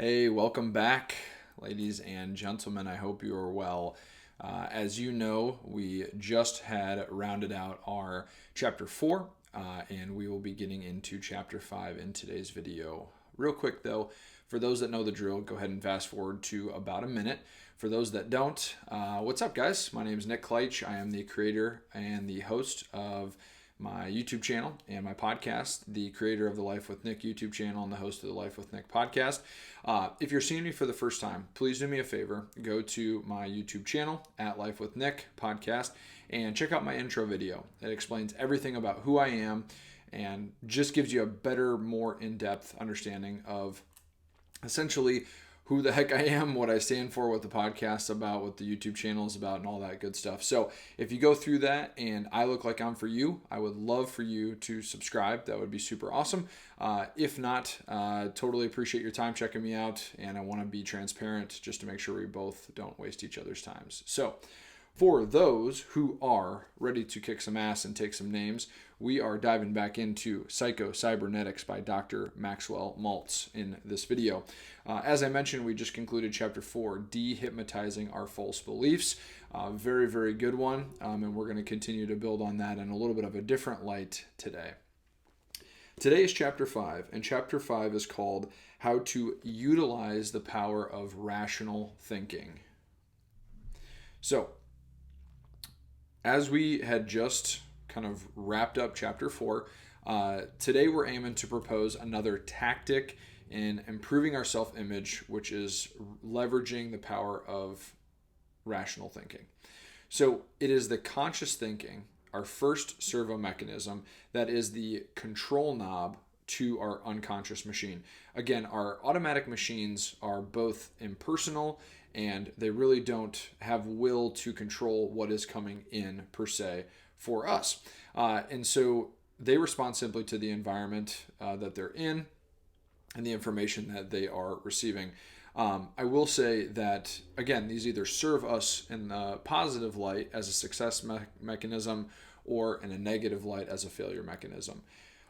Hey, welcome back, ladies and gentlemen. I hope you are well. As you know, we just had rounded out our chapter 4, and we will be getting into chapter 5 in today's video. Real quick, though, for those that know the drill, go ahead and fast forward to about a minute. For those that don't, what's up, guys? My name is Nick Kleitch. I am the creator and the host of my YouTube channel and my podcast, the creator of the Life with Nick YouTube channel and the host of the Life with Nick podcast. If you're seeing me for the first time, please do me a favor. Go to my YouTube channel at Life with Nick podcast and check out my intro video. It explains everything about who I am and just gives you a better, more in-depth understanding of essentially who the heck I am, what I stand for, what the podcast's about, what the YouTube channel is about, and all that good stuff. So if you go through that and I look like I'm for you, I would love for you to subscribe. That would be super awesome. If not, totally appreciate your time checking me out, and I want to be transparent just to make sure we both don't waste each other's times. So for those who are ready to kick some ass and take some names, we are diving back into Psycho-Cybernetics by Dr. Maxwell Maltz in this video. As I mentioned, we just concluded chapter 4, Dehypnotizing Our False Beliefs. Very, very good one, and we're going to continue to build on that in a little bit of a different light today. Today is chapter 5, and chapter 5 is called How to Utilize the Power of Rational Thinking. So, as we had just kind of wrapped up chapter 4, today we're aiming to propose another tactic in improving our self-image, which is leveraging the power of rational thinking. So it is the conscious thinking, our first servo mechanism, that is the control knob to our unconscious machine. Again, our automatic machines are both impersonal and they really don't have will to control what is coming in per se for us. And so they respond simply to the environment that they're in and the information that they are receiving. I will say that, again, these either serve us in a positive light as a success mechanism or in a negative light as a failure mechanism.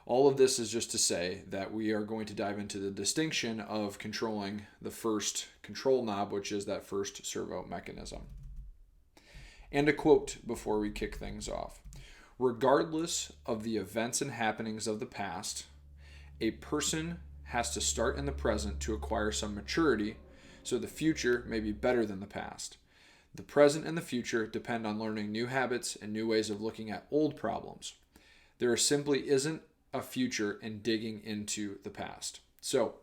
All of this is just to say that we are going to dive into the distinction of controlling the first control knob, which is that first servo mechanism. And a quote before we kick things off. Regardless of the events and happenings of the past, a person has to start in the present to acquire some maturity so the future may be better than the past. The present and the future depend on learning new habits and new ways of looking at old problems. There simply isn't a future in digging into the past. So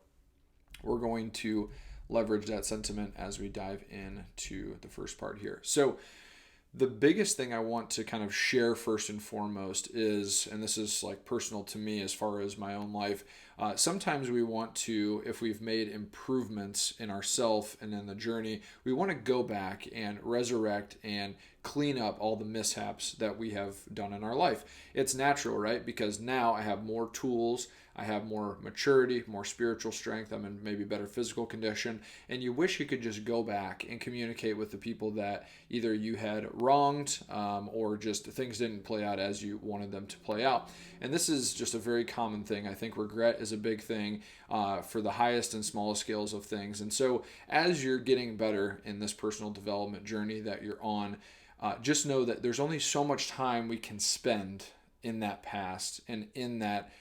we're going to leverage that sentiment as we dive into the first part here. So the biggest thing I want to kind of share first and foremost is, and this is like personal to me as far as my own life, sometimes we want to, if we've made improvements in ourself and in the journey, we want to go back and resurrect and clean up all the mishaps that we have done in our life. It's natural, right? Because now I have more tools, I have more maturity, more spiritual strength, I'm in maybe better physical condition, and you wish you could just go back and communicate with the people that either you had wronged or just things didn't play out as you wanted them to play out. And this is just a very common thing. I think regret is a big thing for the highest and smallest scales of things. And so as you're getting better in this personal development journey that you're on, just know that there's only so much time we can spend in that past and in that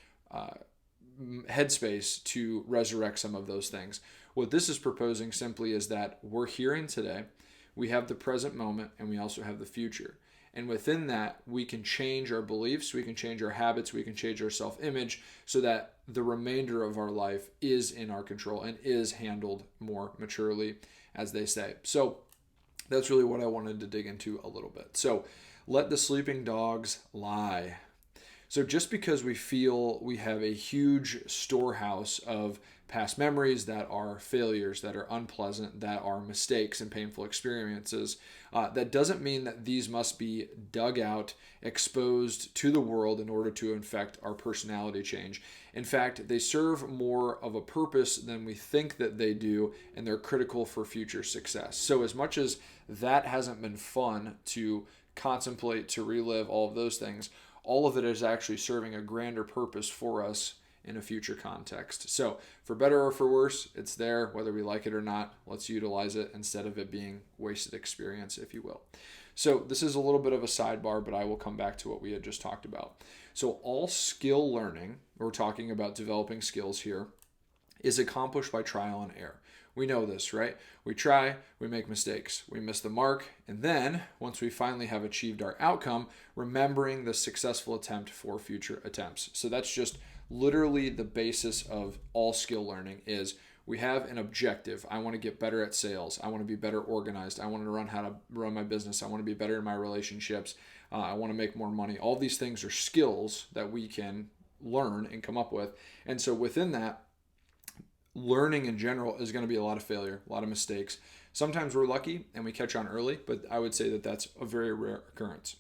headspace to resurrect some of those things. What this is proposing simply is that we're here in today, we have the present moment, and we also have the future. And within that, we can change our beliefs, we can change our habits, we can change our self-image so that the remainder of our life is in our control and is handled more maturely, as they say. So that's really what I wanted to dig into a little bit. So let the sleeping dogs lie. So just because we feel we have a huge storehouse of past memories that are failures, that are unpleasant, that are mistakes and painful experiences, that doesn't mean that these must be dug out, exposed to the world in order to affect our personality change. In fact, they serve more of a purpose than we think that they do, and they're critical for future success. So as much as that hasn't been fun to contemplate, to relive all of those things, all of it is actually serving a grander purpose for us in a future context. So for better or for worse, it's there, whether we like it or not. Let's utilize it instead of it being wasted experience, if you will. So this is a little bit of a sidebar, but I will come back to what we had just talked about. So all skill learning, we're talking about developing skills here, is accomplished by trial and error. We know this, right? We try, we make mistakes, we miss the mark, and then once we finally have achieved our outcome, remembering the successful attempt for future attempts. So that's just literally the basis of all skill learning is we have an objective. I want to get better at sales. I want to be better organized. I want to learn how to run my business. I want to be better in my relationships. I want to make more money. All these things are skills that we can learn and come up with. And so within that, learning in general is going to be a lot of failure, a lot of mistakes. Sometimes we're lucky and we catch on early, but I would say that that's a very rare occurrence.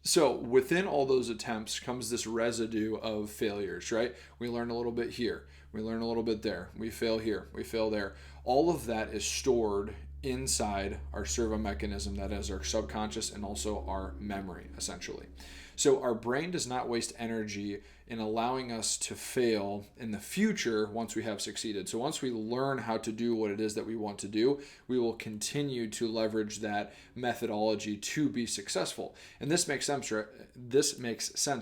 So within all those attempts comes this residue of failures, right? We learn a little bit here, we learn a little bit there, we fail here, we fail there. All of that is stored inside our servo mechanism, that is our subconscious and also our memory, essentially. So our brain does not waste energy in allowing us to fail in the future once we have succeeded. So once we learn how to do what it is that we want to do, we will continue to leverage that methodology to be successful. And this makes sense,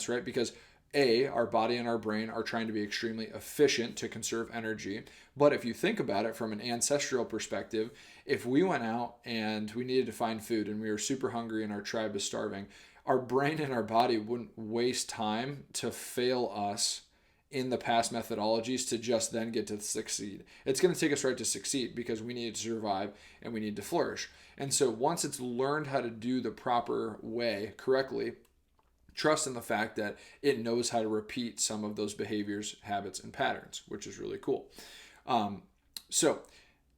right? Because our body and our brain are trying to be extremely efficient to conserve energy. But if you think about it from an ancestral perspective, if we went out and we needed to find food and we were super hungry and our tribe is starving, our brain and our body wouldn't waste time to fail us in the past methodologies to just then get to succeed. It's going to take us right to succeed because we need to survive and we need to flourish. And so once it's learned how to do the proper way correctly, trust in the fact that it knows how to repeat some of those behaviors, habits, and patterns, which is really cool. So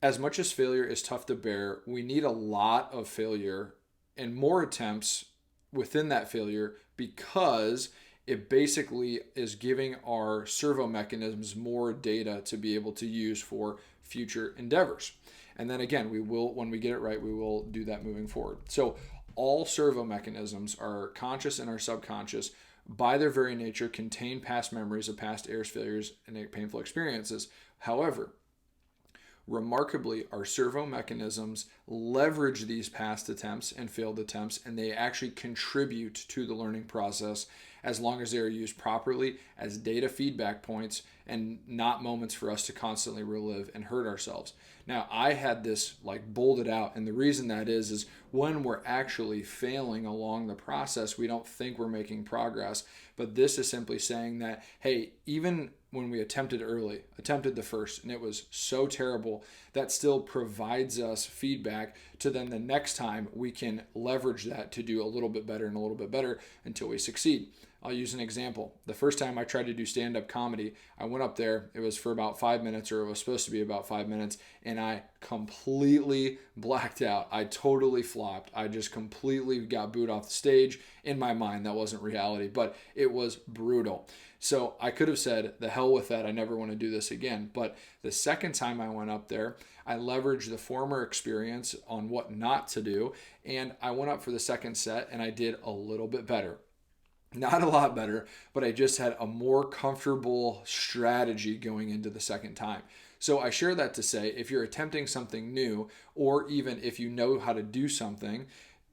as much as failure is tough to bear, we need a lot of failure and more attempts within that failure because it basically is giving our servo mechanisms more data to be able to use for future endeavors. And then again, when we get it right, we will do that moving forward. So all servo mechanisms are conscious and are subconscious by their very nature contain past memories of past errors, failures, and painful experiences. However, remarkably, our servo mechanisms leverage these past attempts and failed attempts, and they actually contribute to the learning process as long as they are used properly as data feedback points and not moments for us to constantly relive and hurt ourselves. Now, I had this bolded out, and the reason that is when we're actually failing along the process, we don't think we're making progress. But this is simply saying that, hey, even when we attempted the first, and it was so terrible, that still provides us feedback to then the next time we can leverage that to do a little bit better and a little bit better until we succeed. I'll use an example. The first time I tried to do stand-up comedy, I went up there. It was for about 5 minutes, or it was supposed to be about 5 minutes, and I completely blacked out. I totally flopped. I just completely got booed off the stage. In my mind, that wasn't reality, but it was brutal. So I could have said, the hell with that, I never want to do this again. But the second time I went up there, I leveraged the former experience on what not to do, and I went up for the second set, and I did a little bit better. Not a lot better, but I just had a more comfortable strategy going into the second time. So I share that to say, if you're attempting something new, or even if you know how to do something,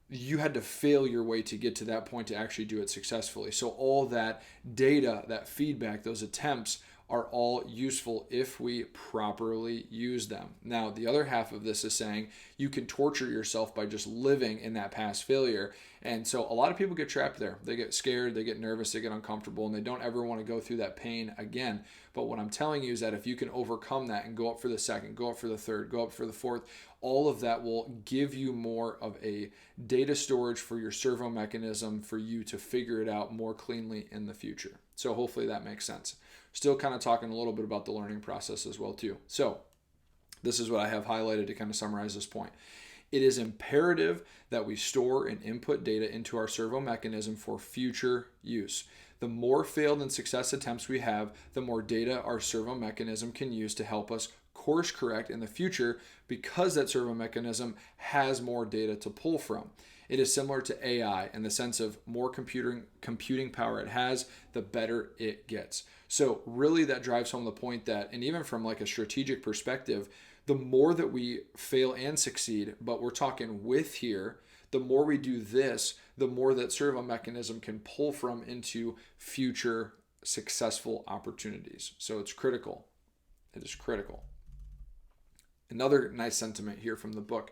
you had to fail your way to get to that point to actually do it successfully. So all that data, that feedback, those attempts are all useful if we properly use them. Now, the other half of this is saying you can torture yourself by just living in that past failure. And so a lot of people get trapped there. They get scared, they get nervous, they get uncomfortable, and they don't ever want to go through that pain again. But what I'm telling you is that if you can overcome that and go up for the second, go up for the third, go up for the fourth, all of that will give you more of a data storage for your servo mechanism for you to figure it out more cleanly in the future. So hopefully that makes sense. Still kind of talking a little bit about the learning process as well too. So this is what I have highlighted to kind of summarize this point. It is imperative that we store and input data into our servo mechanism for future use. The more failed and success attempts we have, the more data our servo mechanism can use to help us course correct in the future because that servo mechanism has more data to pull from. It is similar to AI in the sense of more computing power it has, the better it gets. So really that drives home the point that, and even from like a strategic perspective, the more that we fail and succeed, but we're talking with here, the more we do this, the more that servo mechanism can pull from into future successful opportunities. So it's critical. It is critical. Another nice sentiment here from the book.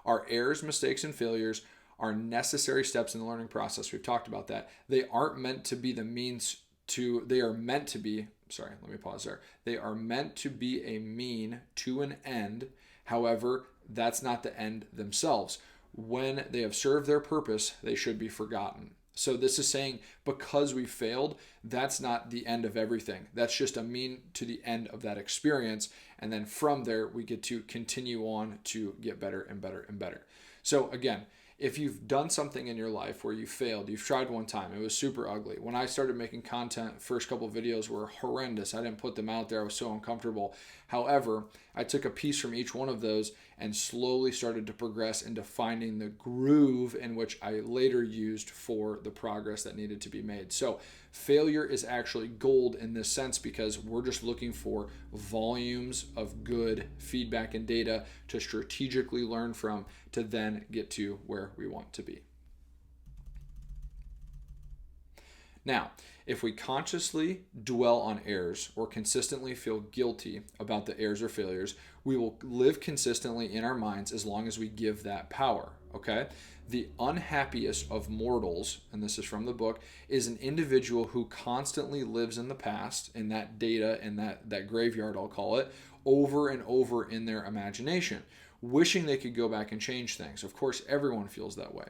Our errors, mistakes, and failures are necessary steps in the learning process. We've talked about that. They aren't meant to be the means to, they are meant to be, sorry, let me pause there. They are meant to be a mean to an end. However, that's not the end themselves. When they have served their purpose, they should be forgotten. So this is saying because we failed, that's not the end of everything. That's just a mean to the end of that experience. And then from there, we get to continue on to get better and better and better. So again, if you've done something in your life where you failed, you've tried one time, it was super ugly. When I started making content, first couple videos were horrendous. I didn't put them out there. I was so uncomfortable. However, I took a piece from each one of those and slowly started to progress into finding the groove in which I later used for the progress that needed to be made. So failure is actually gold in this sense because we're just looking for volumes of good feedback and data to strategically learn from to then get to where we want to be. Now, if we consciously dwell on errors or consistently feel guilty about the errors or failures, we will live consistently in our minds as long as we give that power, okay? The unhappiest of mortals, and this is from the book, is an individual who constantly lives in the past, in that data, in that graveyard, I'll call it, over and over in their imagination, wishing they could go back and change things. Of course, everyone feels that way.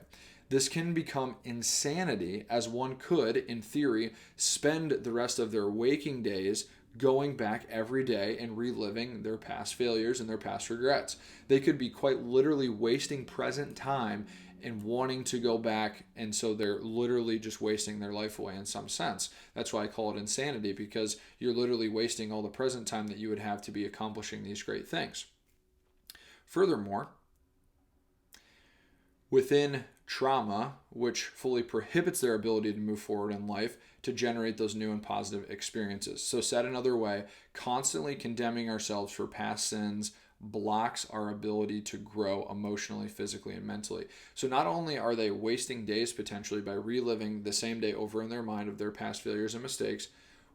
This can become insanity, as one could, in theory, spend the rest of their waking days going back every day and reliving their past failures and their past regrets. They could be quite literally wasting present time and wanting to go back, and so they're literally just wasting their life away in some sense. That's why I call it insanity, because you're literally wasting all the present time that you would have to be accomplishing these great things. Furthermore, within trauma, which fully prohibits their ability to move forward in life to generate those new and positive experiences. So said another way, constantly condemning ourselves for past sins blocks our ability to grow emotionally, physically, and mentally. So not only are they wasting days potentially by reliving the same day over in their mind of their past failures and mistakes,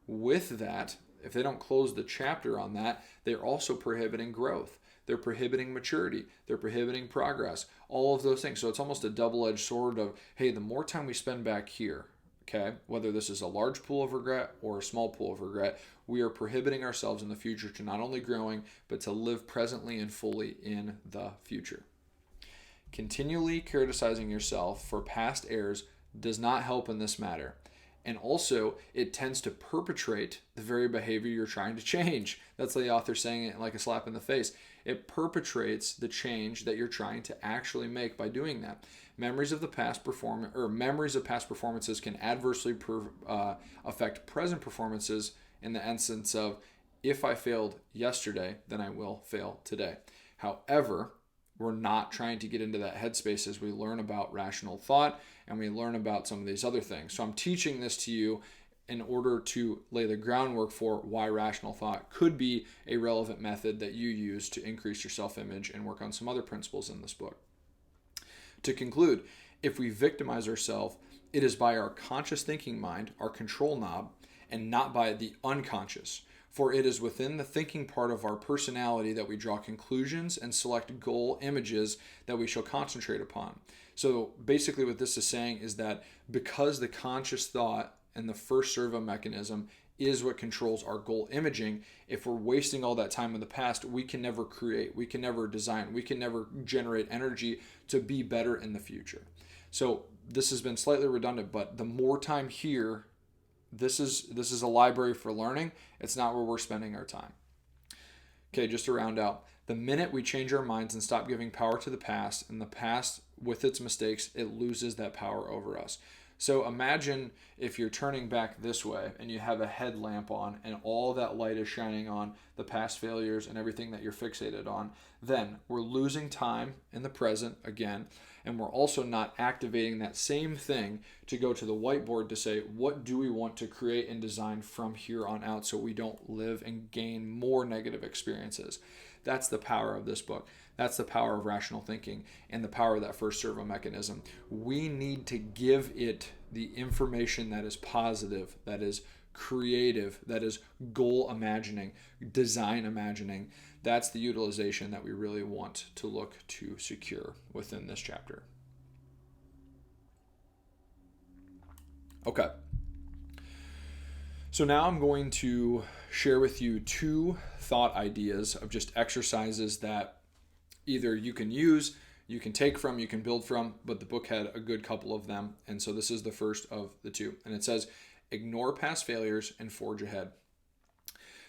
with that, if they don't close the chapter on that, they're also prohibiting growth. They're prohibiting maturity. They're prohibiting progress. All of those things. So it's almost a double-edged sword of, hey, the more time we spend back here, okay, whether this is a large pool of regret or a small pool of regret, we are prohibiting ourselves in the future to not only growing, but to live presently and fully in the future. Continually criticizing yourself for past errors does not help in this matter. And also, it tends to perpetrate the very behavior you're trying to change. That's the author saying it like a slap in the face. It perpetrates the change that you're trying to actually make by doing that. Memories of past performances can adversely affect present performances in the essence of, if I failed yesterday, then I will fail today. However, we're not trying to get into that headspace as we learn about rational thought and we learn about some of these other things. So I'm teaching this to you in order to lay the groundwork for why rational thought could be a relevant method that you use to increase your self-image and work on some other principles in this book. To conclude, if we victimize ourselves, it is by our conscious thinking mind, our control knob, and not by the unconscious. For it is within the thinking part of our personality that we draw conclusions and select goal images that we shall concentrate upon. So basically what this is saying is that because the conscious thought and the first servo mechanism is what controls our goal imaging, if we're wasting all that time in the past, we can never create, we can never design, we can never generate energy to be better in the future. So this has been slightly redundant, but the more time here, this is a library for learning. It's not where we're spending our time. Okay, just to round out, the minute we change our minds and stop giving power to the past, and the past with its mistakes, it loses that power over us. So imagine if you're turning back this way and you have a headlamp on and all that light is shining on the past failures, and everything that you're fixated on, then we're losing time in the present again, and we're also not activating that same thing to go to the whiteboard to say, what do we want to create and design from here on out so we don't live and gain more negative experiences. That's the power of this book. That's the power of rational thinking and the power of that first servo mechanism. We need to give it the information that is positive, that is creative, that is goal imagining, design imagining. That's the utilization that we really want to look to secure within this chapter. Okay. So now I'm going to share with you 2 thought ideas of just exercises that either you can use, you can take from, you can build from, but the book had a good couple of them. And so this is the first of the 2. And it says, ignore past failures and forge ahead.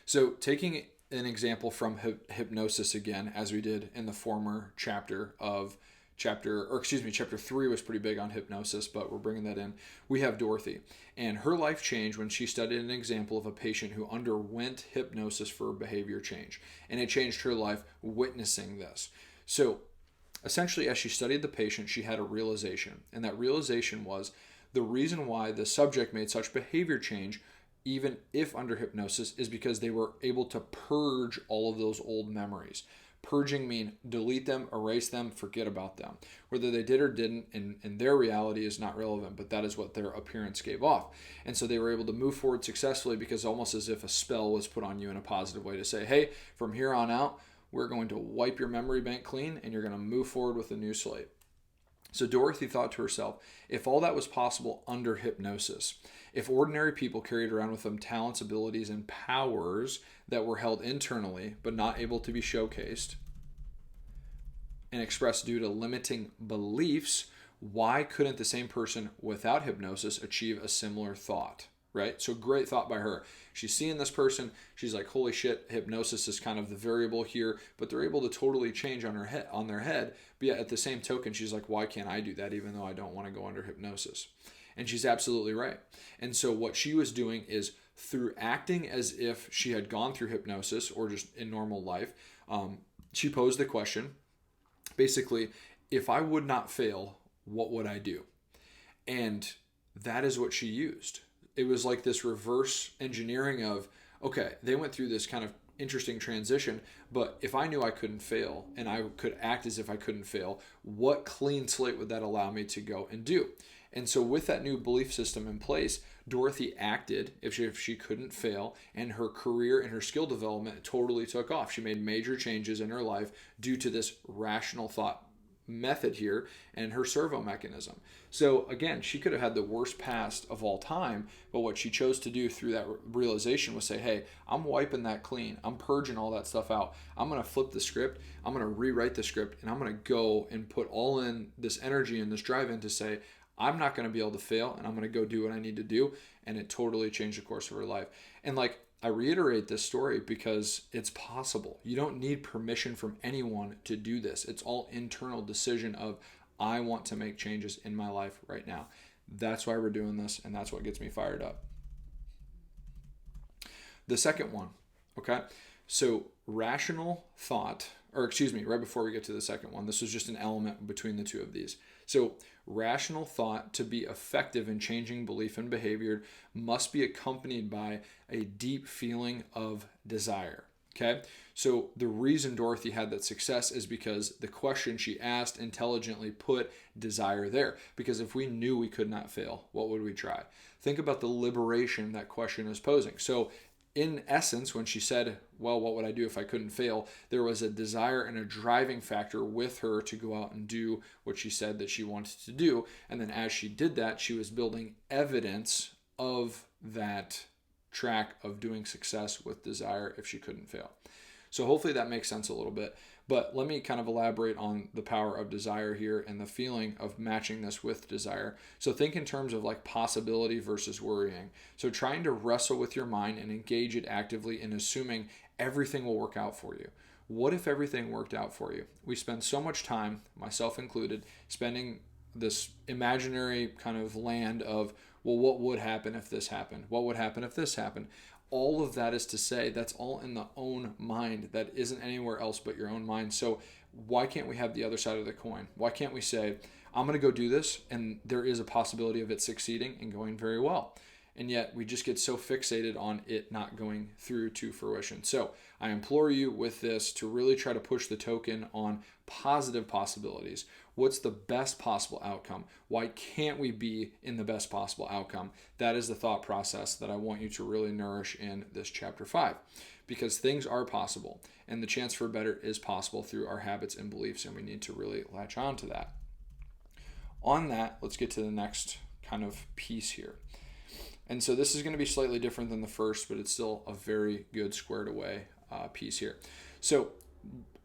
So taking an example from hypnosis again, as we did in the former chapter of chapter 3 was pretty big on hypnosis, but we're bringing that in. We have Dorothy, and her life changed when she studied an example of a patient who underwent hypnosis for behavior change, and it changed her life witnessing this. So essentially, as she studied the patient, she had a realization, and that realization was the reason why the subject made such behavior change, even if under hypnosis, is because they were able to purge all of those old memories. Purging mean delete them, erase them, forget about them. Whether they did or didn't in their reality is not relevant, but that is what their appearance gave off. And so they were able to move forward successfully because almost as if a spell was put on you in a positive way to say, hey, from here on out, we're going to wipe your memory bank clean and you're going to move forward with a new slate. So Dorothy thought to herself, if all that was possible under hypnosis, if ordinary people carried around with them talents, abilities, and powers that were held internally but not able to be showcased and expressed due to limiting beliefs, why couldn't the same person without hypnosis achieve a similar thought? Right? So great thought by her. She's seeing this person. She's like, holy shit, hypnosis is kind of the variable here, but they're able to totally change on their head. But yet at the same token, she's like, why can't I do that even though I don't want to go under hypnosis? And she's absolutely right. And so what she was doing is through acting as if she had gone through hypnosis or just in normal life, she posed the question, basically, if I would not fail, what would I do? And that is what she used. It was like this reverse engineering of, okay, they went through this kind of interesting transition, but if I knew I couldn't fail and I could act as if I couldn't fail, what clean slate would that allow me to go and do? And so with that new belief system in place, Dorothy acted if she couldn't fail, and her career and her skill development totally took off. She made major changes in her life due to this rational thought method here and her servo mechanism. So again, she could have had the worst past of all time, but what she chose to do through that realization was say, hey, I'm wiping that clean. I'm purging all that stuff out. I'm going to flip the script. I'm going to rewrite the script, and I'm going to go and put all in this energy and this drive in to say, I'm not going to be able to fail, and I'm going to go do what I need to do. And it totally changed the course of her life. And like, I reiterate this story because it's possible. You don't need permission from anyone to do this. It's all internal decision of, I want to make changes in my life right now. That's why we're doing this, and that's what gets me fired up. The second one, okay? So rational thought, right before we get to the second one, this was just an element between the two of these. So rational thought, to be effective in changing belief and behavior, must be accompanied by a deep feeling of desire. Okay? So the reason Dorothy had that success is because the question she asked intelligently put desire there. Because if we knew we could not fail, what would we try? Think about the liberation that question is posing. So in essence, when she said, well, what would I do if I couldn't fail? There was a desire and a driving factor with her to go out and do what she said that she wanted to do. And then as she did that, she was building evidence of that track of doing success with desire if she couldn't fail. So hopefully that makes sense a little bit. But let me kind of elaborate on the power of desire here and the feeling of matching this with desire. So think in terms of like possibility versus worrying. So trying to wrestle with your mind and engage it actively in assuming everything will work out for you. What if everything worked out for you? We spend so much time, myself included, spending this imaginary kind of land of, well, what would happen if this happened? What would happen if this happened? all of that is to say that's all in the own mind. That isn't anywhere else but your own mind. So why can't we have the other side of the coin? Why can't we say, I'm going to go do this, and there is a possibility of it succeeding and going very well? And yet we just get so fixated on it not going through to fruition. So I implore you with this to really try to push the token on positive possibilities. What's the best possible outcome? Why can't we be in the best possible outcome? That is the thought process that I want you to really nourish in this chapter 5, because things are possible, and the chance for better is possible through our habits and beliefs, and we need to really latch on to that. On that, let's get to the next kind of piece here. And so this is going to be slightly different than the first, but it's still a very good squared away piece here. So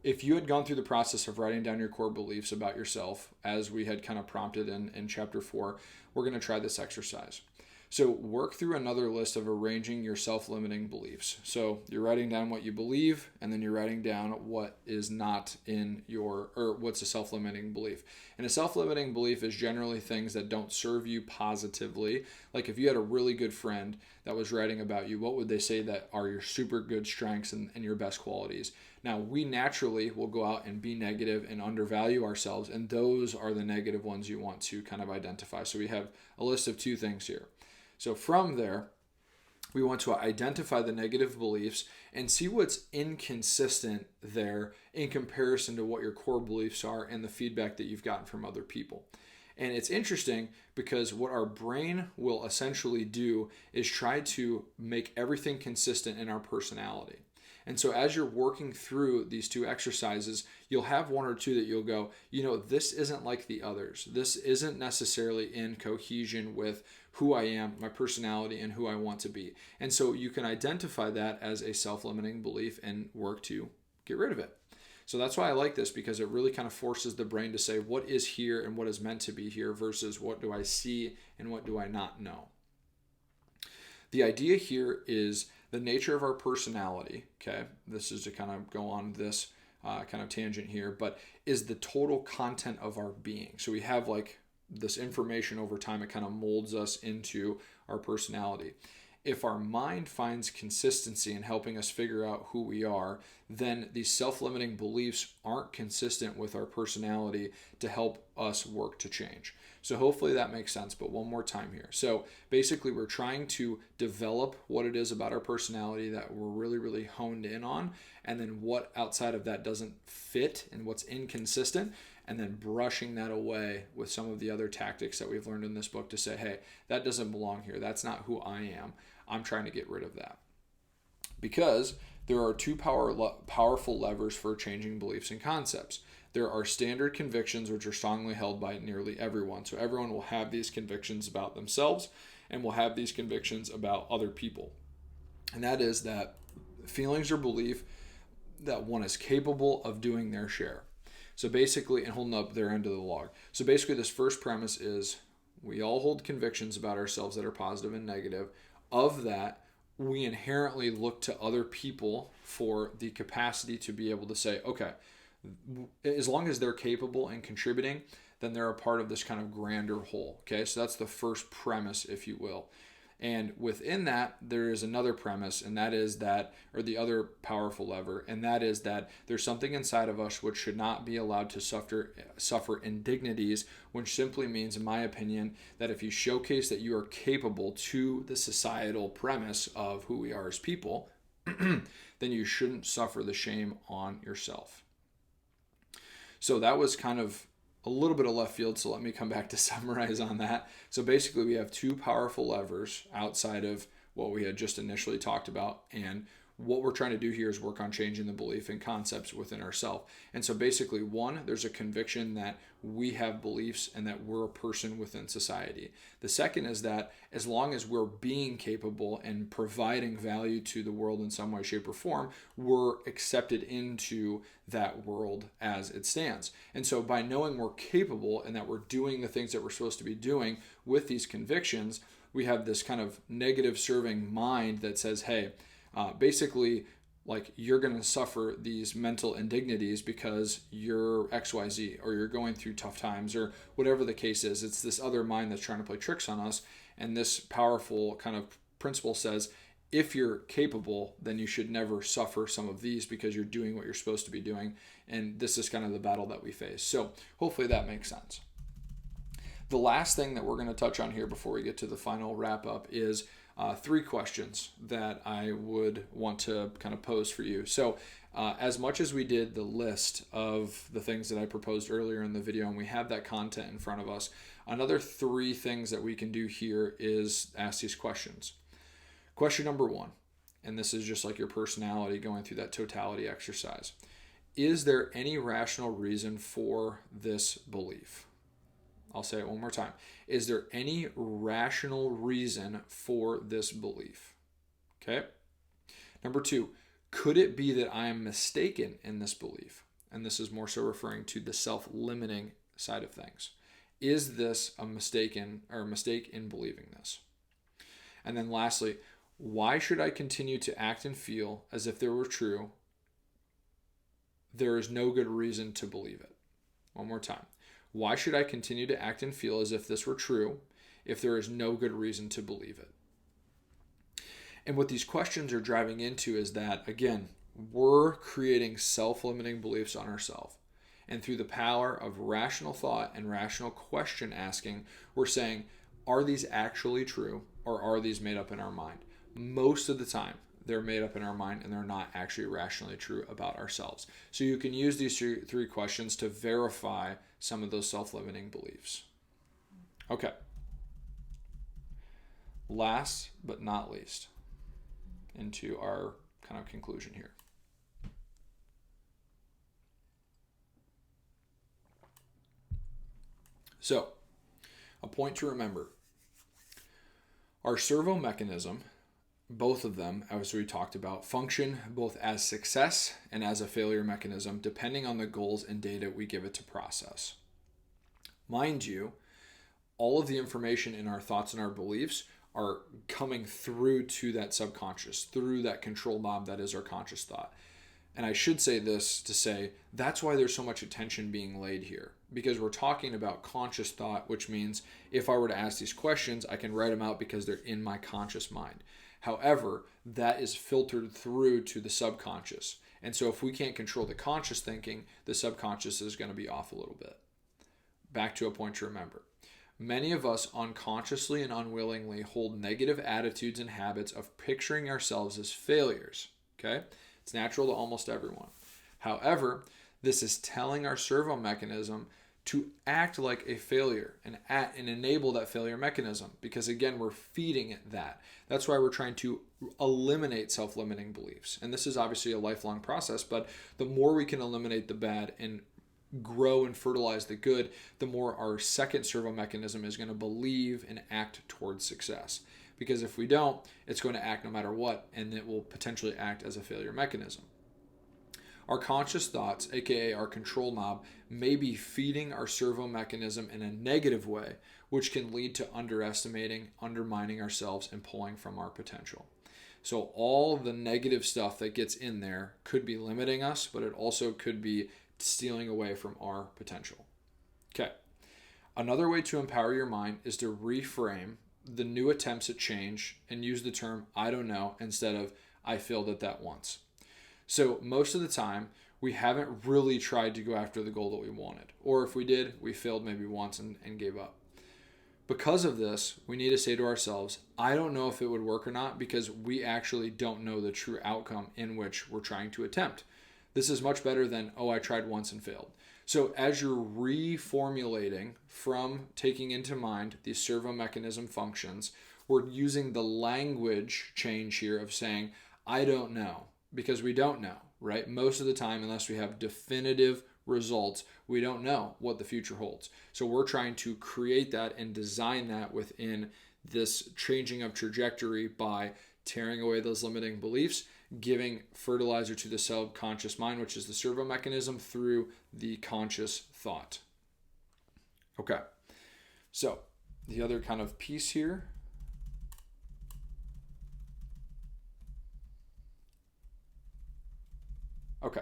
if you had gone through the process of writing down your core beliefs about yourself, as we had kind of prompted in chapter 4, we're going to try this exercise. So work through another list of arranging your self-limiting beliefs. So you're writing down what you believe, and then you're writing down what is not in your, or what's a self-limiting belief. And a self-limiting belief is generally things that don't serve you positively. Like if you had a really good friend that was writing about you, what would they say that are your super good strengths and your best qualities? Now, we naturally will go out and be negative and undervalue ourselves, and those are the negative ones you want to kind of identify. So we have a list of 2 things here. So from there, we want to identify the negative beliefs and see what's inconsistent there in comparison to what your core beliefs are and the feedback that you've gotten from other people. And it's interesting because what our brain will essentially do is try to make everything consistent in our personality. And so as you're working through these 2 exercises, you'll have 1 or 2 that you'll go, this isn't like the others. This isn't necessarily in cohesion with who I am, my personality, and who I want to be. And so you can identify that as a self-limiting belief and work to get rid of it. So that's why I like this, because it really kind of forces the brain to say what is here and what is meant to be here versus what do I see and what do I not know. The idea here is the nature of our personality, okay? This is to kind of go on this kind of tangent here, but is the total content of our being. So we have like this information over time, it kind of molds us into our personality. If our mind finds consistency in helping us figure out who we are, then these self-limiting beliefs aren't consistent with our personality to help us work to change. So hopefully that makes sense, but one more time here. So basically we're trying to develop what it is about our personality that we're really, really honed in on, and then what outside of that doesn't fit and what's inconsistent, and then brushing that away with some of the other tactics that we've learned in this book to say, hey, that doesn't belong here. That's not who I am. I'm trying to get rid of that. Because there are 2 powerful levers for changing beliefs and concepts. There are standard convictions, which are strongly held by nearly everyone. So everyone will have these convictions about themselves and will have these convictions about other people. And that is that feelings or belief that one is capable of doing their share. So basically, and holding up their end of the log. So basically, this first premise is we all hold convictions about ourselves that are positive and negative. Of that, we inherently look to other people for the capacity to be able to say, okay, as long as they're capable and contributing, then they're a part of this kind of grander whole. Okay, so that's the first premise, if you will. And within that, there is another premise, and that is that, or the other powerful lever, and that is that there's something inside of us which should not be allowed to suffer indignities, which simply means, in my opinion, that if you showcase that you are capable to the societal premise of who we are as people, then you shouldn't suffer the shame on yourself. So that was kind of a little bit of left field, so let me come back to summarize on that. So basically we have 2 powerful levers outside of what we had just initially talked about, and what we're trying to do here is work on changing the belief and concepts within ourselves. And so basically, 1, there's a conviction that we have beliefs and that we're a person within society. The second is that as long as we're being capable and providing value to the world in some way, shape, or form, we're accepted into that world as it stands. And so by knowing we're capable and that we're doing the things that we're supposed to be doing with these convictions, we have this kind of negative serving mind that says, hey, basically, like, you're going to suffer these mental indignities because you're XYZ, or you're going through tough times, or whatever the case is. It's this other mind that's trying to play tricks on us. And this powerful kind of principle says, if you're capable, then you should never suffer some of these because you're doing what you're supposed to be doing. And this is kind of the battle that we face. So hopefully that makes sense. The last thing that we're going to touch on here before we get to the final wrap up is 3 questions that I would want to kind of pose for you. So as much as we did the list of the things that I proposed earlier in the video, and we have that content in front of us, another 3 things that we can do here is ask these questions. Question number 1, and this is just like your personality going through that totality exercise. Is there any rational reason for this belief? I'll say it one more time. Is there any rational reason for this belief? Okay. Number 2, could it be that I am mistaken in this belief? And this is more so referring to the self-limiting side of things. Is this a mistake in believing this? And then lastly, why should I continue to act and feel as if they were true? There is no good reason to believe it. One more time. Why should I continue to act and feel as if this were true if there is no good reason to believe it? And what these questions are driving into is that, again, we're creating self-limiting beliefs on ourselves. And through the power of rational thought and rational question asking, we're saying, are these actually true or are these made up in our mind? Most of the time, they're made up in our mind and they're not actually rationally true about ourselves. So you can use these 3 questions to verify some of those self-limiting beliefs. Okay. Last but not least, into our kind of conclusion here. So, a point to remember. Our servo mechanism, both of them, as we talked about, function both as success and as a failure mechanism, depending on the goals and data we give it to process. Mind you, all of the information in our thoughts and our beliefs are coming through to that subconscious, through that control knob that is our conscious thought. And I should say this to say, that's why there's so much attention being laid here. Because we're talking about conscious thought, which means if I were to ask these questions, I can write them out because they're in my conscious mind. However, that is filtered through to the subconscious. And so if we can't control the conscious thinking, the subconscious is going to be off a little bit. Back to a point to remember. Many of us unconsciously and unwillingly hold negative attitudes and habits of picturing ourselves as failures. Okay? It's natural to almost everyone. However, this is telling our servo mechanism to act like a failure and enable that failure mechanism, because again, we're feeding it that. That's why we're trying to eliminate self-limiting beliefs. And this is obviously a lifelong process, but the more we can eliminate the bad and grow and fertilize the good, the more our second servo mechanism is going to believe and act towards success. Because if we don't, it's going to act no matter what, and it will potentially act as a failure mechanism. Our conscious thoughts, aka our control knob, may be feeding our servo mechanism in a negative way, which can lead to underestimating, undermining ourselves, and pulling from our potential. So all the negative stuff that gets in there could be limiting us, but it also could be stealing away from our potential. Okay. Another way to empower your mind is to reframe the new attempts at change and use the term "I don't know" instead of "I failed at that once." So most of the time, we haven't really tried to go after the goal that we wanted. Or if we did, we failed maybe once and gave up. Because of this, we need to say to ourselves, I don't know if it would work or not, because we actually don't know the true outcome in which we're trying to attempt. This is much better than, oh, I tried once and failed. So as you're reformulating from taking into mind these servo mechanism functions, we're using the language change here of saying, I don't know. Because we don't know, right? Most of the time, unless we have definitive results, we don't know what the future holds. So we're trying to create that and design that within this changing of trajectory by tearing away those limiting beliefs, giving fertilizer to the subconscious mind, which is the servo mechanism, through the conscious thought. Okay, so the other kind of piece here. Okay.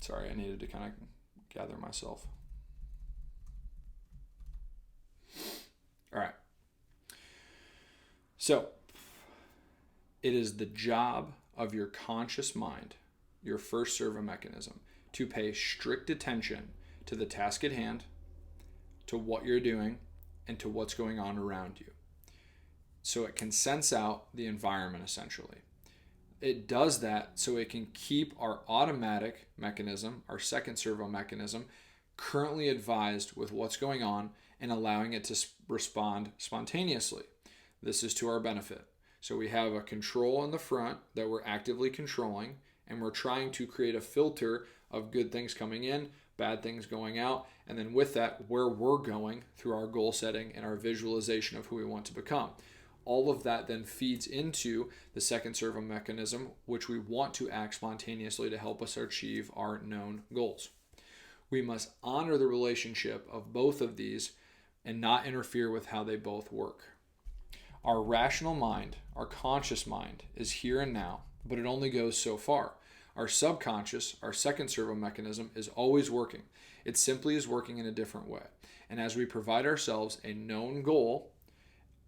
Sorry, I needed to kind of gather myself. All right. So, It is the job of your conscious mind, your first servo mechanism, to pay strict attention to the task at hand, to what you're doing, and to what's going on around you. So it can sense out the environment essentially. It does that so it can keep our automatic mechanism, our second servo mechanism, currently advised with what's going on and allowing it to respond spontaneously. This is to our benefit. So we have a control in the front that we're actively controlling, and we're trying to create a filter of good things coming in, bad things going out, and then with that, where we're going through our goal setting and our visualization of who we want to become. All of that then feeds into the second servo mechanism, which we want to act spontaneously to help us achieve our known goals. We must honor the relationship of both of these and not interfere with how they both work. Our rational mind, our conscious mind, is here and now, but it only goes so far. Our subconscious, our second servo mechanism, is always working. It simply is working in a different way. And as we provide ourselves a known goal,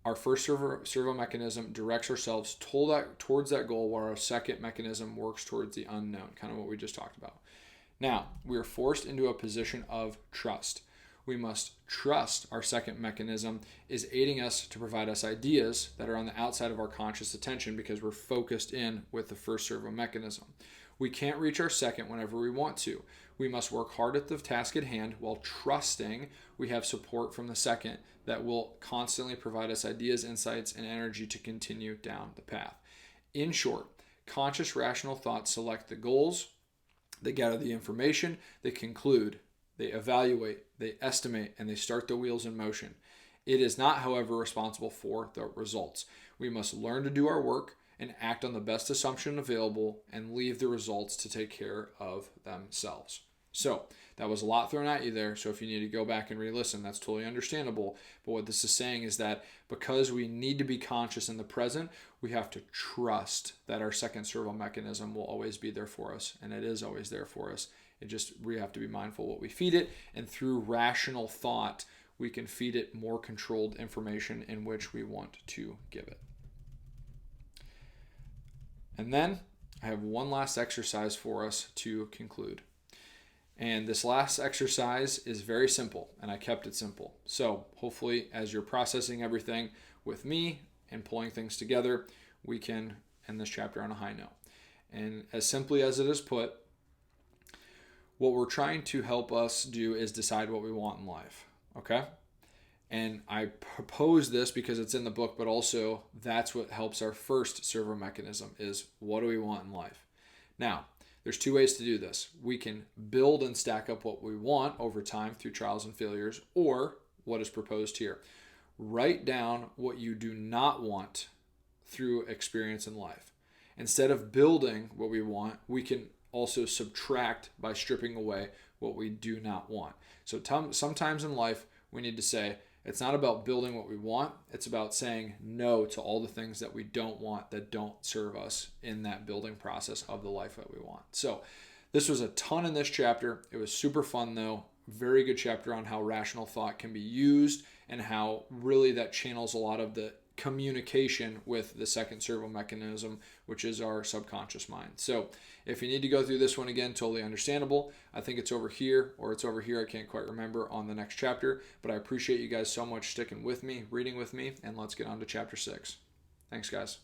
our first servo mechanism directs ourselves towards that goal, while our second mechanism works towards the unknown, kind of what we just talked about. Now, we are forced into a position of trust. We must trust our second mechanism is aiding us to provide us ideas that are on the outside of our conscious attention because we're focused in with the first servo mechanism. We can't reach our second whenever we want to. We must work hard at the task at hand while trusting we have support from the second that will constantly provide us ideas, insights, and energy to continue down the path. In short, conscious rational thoughts select the goals, they gather the information, they conclude, they evaluate, they estimate, and they start the wheels in motion. It is not, however, responsible for the results. We must learn to do our work and act on the best assumption available and leave the results to take care of themselves. So that was a lot thrown at you there. So if you need to go back and re-listen, that's totally understandable. But what this is saying is that because we need to be conscious in the present, we have to trust that our second servo mechanism will always be there for us. And it is always there for us. We have to be mindful what we feed it. And through rational thought, we can feed it more controlled information in which we want to give it. And then I have one last exercise for us to conclude. And this last exercise is very simple, and I kept it simple. So hopefully as you're processing everything with me and pulling things together, we can end this chapter on a high note. And as simply as it is put, what we're trying to help us do is decide what we want in life, okay? And I propose this because it's in the book, but also that's what helps our first servo mechanism is what do we want in life? Now, there's two ways to do this. We can build and stack up what we want over time through trials and failures, or what is proposed here. Write down what you do not want through experience in life. Instead of building what we want, we can also subtract by stripping away what we do not want. So sometimes in life, we need to say, it's not about building what we want. It's about saying no to all the things that we don't want, that don't serve us in that building process of the life that we want. So this was a ton in this chapter. It was super fun though. Very good chapter on how rational thought can be used and how really that channels a lot of the communication with the second servo mechanism, which is our subconscious mind. So if you need to go through this one again, totally understandable. I think it's over here or it's over here. I can't quite remember on the next chapter, but I appreciate you guys so much sticking with me, reading with me, and let's get on to chapter 6. Thanks, guys.